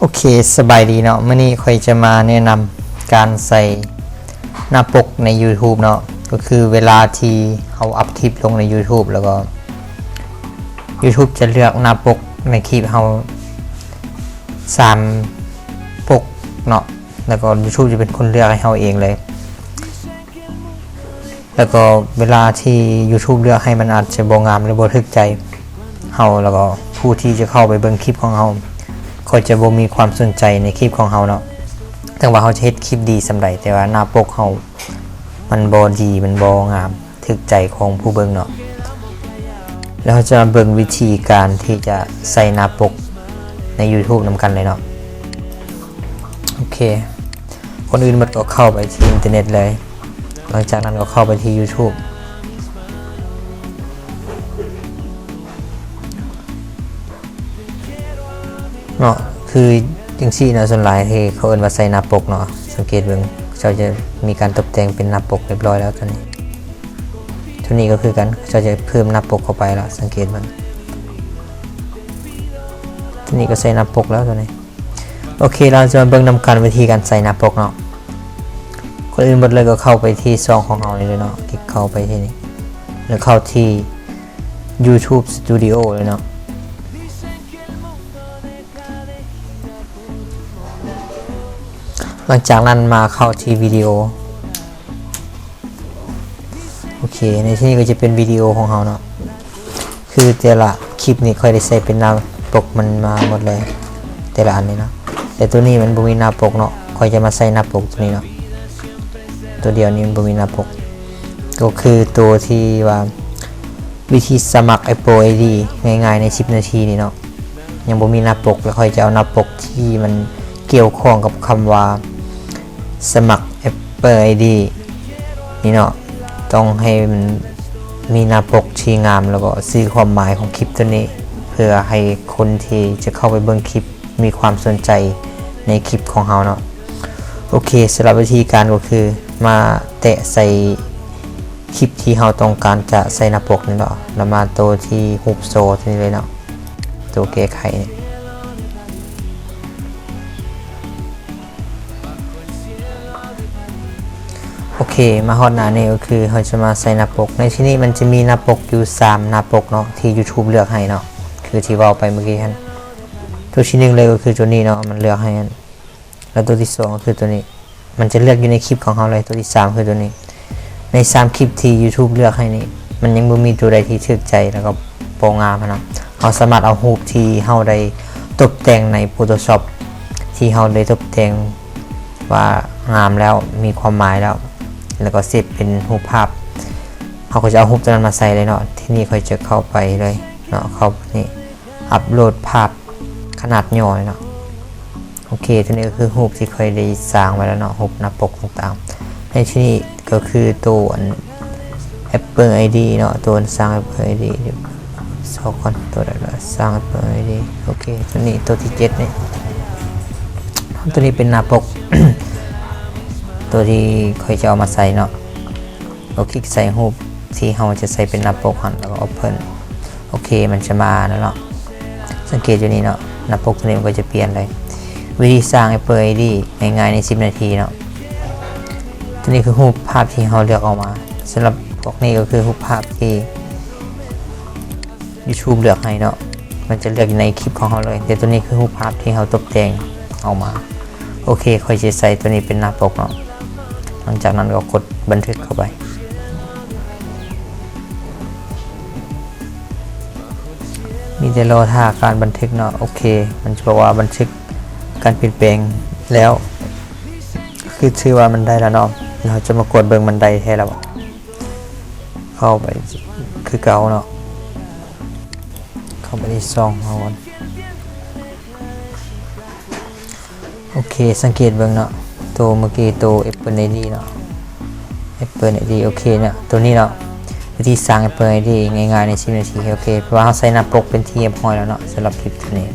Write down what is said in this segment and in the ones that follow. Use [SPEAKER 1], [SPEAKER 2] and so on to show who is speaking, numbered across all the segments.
[SPEAKER 1] โอเคสบายดีเนาะเมื่อนี้ค่อยจะมาแนะนำการใส่หน้าปกใน YouTube เนาะก็คือเวลาที่เขาอัพคลิปลงใน YouTube แล้วก็ YouTube จะเลือกหน้าปกในคลิปเขา3ปกเนาะแล้วก็ YouTube จะเป็นคนเลือกให้เขาเองเลยแล้วก็เวลาที่ YouTube เลือกให้มันอาจจะบ่งามหรือบ่ถึกใจเขาแล้วก็ผู้ที่จะเข้าไปเบิ่งคลิปของเขาเขาจะบ่มีความสนใจในคลิปของเขาเนาะถึงว่าเขาจะเฮ็ดคลิปดีสำใดแต่ว่าหน้าปกเขามันบ่ดีมันบ่งามถึกใจของผู้เบิ่งเนาะแล้วจะเบิ่งวิธีการที่จะใส่หน้าปกใน YouTube นำกันเลยเนาะโอเคคนอื่นมันก็เข้าไปที่อินเทอร์เน็ตเลยหลังจากนั้นก็เข้าไปที่ YouTube เนาะคือจังซี่นะส่วนหลายที่เขาเอิ้นว่าใส่หน้าปกเนาะสังเกตเบิ่งเขาจะมีการตกแต่งเป็นหน้าปกเรียบร้อยแล้วตอนนี้ก็คือกันเขาจะเพิ่มหน้าปกเข้าไปแล้วสังเกตมันทีนี้ก็ใส่หน้าปกแล้วตัวนี้โอเคเราจะมาเบิ่งนำกันวิธีการใส่หน้าปกเนาะคนอื่นหมดเลยก็เข้าไปที่ซองของเราเลยเนาะคลิกเข้าไปที่นี่แล้วเข้าที่ YouTube Studio เลยเนาะหลังจากนั้นมาเข้าที่วิดีโอโอเคในที่นี้ก็จะเป็นวิดีโอของเราเนาะคือแต่ละคลิปนี้ค่อยได้ใส่เป็นหน้าปกมันมาหมดเลยแต่ละอันนี้เนาะแต่ตัวนี้มันบ่มีหน้าปกเนาะค่อยจะมาใส่หน้าปกตัวนี้เนาะตัวเดียวนี้มันบ่มีหน้าปกก็คือตัวที่ว่าวิธีสมัคร Apple ID ง่ายๆใน10นาทีนี่เนาะยังบ่มีหน้าปกแล้วค่อยจะเอาหน้าปกที่มันเกี่ยวข้องกับคำว่าสมัคร Apple ID นี่เนาะต้องให้มันมีหน้าปกที่งามแล้วก็สื่อความหมายของคลิปตัวนี้เพื่อให้คนที่จะเข้าไปเบิ่งคลิปมีความสนใจในคลิปของเราเนาะโอเคสำหรับวิธีการก็คือมาแตะใส่คลิปที่เราต้องการจะใส่หน้าปกนี่เนาะแล้วมาตัวที่รูปโซ่ตัวนี้เลยเนาะตัวแก้ไขนี่โอเคมาฮอดหน้านี้ก็คือเราจะมาใส่หน้าปกในที่นี้มันจะมีหน้าปกอยู่3หน้าปกเนาะที่ YouTube เลือกให้เนาะคือที่เว้าไปเมื่อกี้ฮั่นตัวที่1เลยก็คือตัวนี้เนาะมันเลือกให้ฮั่นแล้วตัวที่2ก็คือตัวนี้มันจะเลือกอยู่ในคลิปของเราเลยตัวที่3คือตัวนี้ใน3คลิปที่ YouTube เลือกให้นี่มันยังบ่มีตัวใดที่ถูกใจแล้วก็บ่งามนะเราสามารถเอารูปที่เราได้ตกแต่งใน Photoshop ที่เราได้ตกแต่งว่างามแล้วมีความหมายแล้วก็เซฟเป็นรูปภาพเขาก็จะเอารูปตัวนั้นมาใส่เลยเนาะที่นี่ค่อยจะเข้าไปเลยเนาะเข้านี่อัปโหลดภาพขนาดย่อเนาะโอเคทีนี้ก็คือรูปที่ค่อยได้สร้างไว้แล้วเนาะรูปหน้าปกต่างๆในที่นี้ก็คือตัว Apple ID เนาะตัวสร้าง Apple ID เดี๋ยวสองคนตัวอะไรสร้าง Apple ID โอเคตัวนี้ตัวที่7นี่ตัวนี้เป็นหน้าปก ตัวที่ค่อยจะเอามาใส่เนาะเราคลิกใส่รูปที่เราจะใส่เป็นหน้าปกแล้วก็ Open โอเคมันจะมาแล้วเนาะสังเกตอยู่นี่เนาะหน้าปกตัวนี้มันก็จะเปลี่ยนเลยวิธีสร้าง Apple ID ง่ายๆใน10นาทีเนาะตัวนี้คือรูปภาพที่เราเลือกออกมาสำหรับพวกนี้ก็คือรูปภาพที่ YouTube เลือกให้เนาะมันจะเลือกในคลิปของเราเลยแต่ตัวนี้คือรูปภาพที่เราตกแต่งออกมาโอเคค่อยจะใส่ตัวนี้เป็นหน้าปกเนาะหลังจากนั้นก็กดบันทึกเข้าไปมีแต่รอท่าการบันทึกเนาะโอเคมันจะบอกว่าบันทึกการเปลี่ยนแปลงแล้วคือชื่อว่ามันได้แล้วเนาะเราจะมากดเบิ่งมันได้แท้แล้วเข้าไปคือเก่าเนาะเข้าไปที่ซองเอาโอเคสังเกตเบิ่งเนาะตัวเมื่อกี้ตัว Apple ID เนาะ Apple ID โอเคเนี่ยตัวนี้เนาะวิธีสร้าง Apple ID ง่ายๆใน10นาทีโอเคเพราะว่าเราใส่หน้าปกเป็นที่เรียบร้อยแล้วเนาะสำหรับคลิปนี้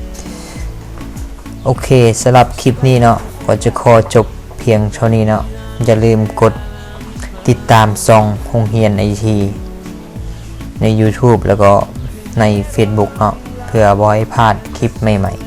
[SPEAKER 1] โอเคสำหรับคลิปนี้เนาะก็จะขอจบเพียงเท่านี้เนาะอย่าลืมกดติดตามช่องโรงเรียน IT ใน YouTube แล้วก็ใน Facebook เนาะเพื่อบ่ให้พลาดคลิปใหม่ๆ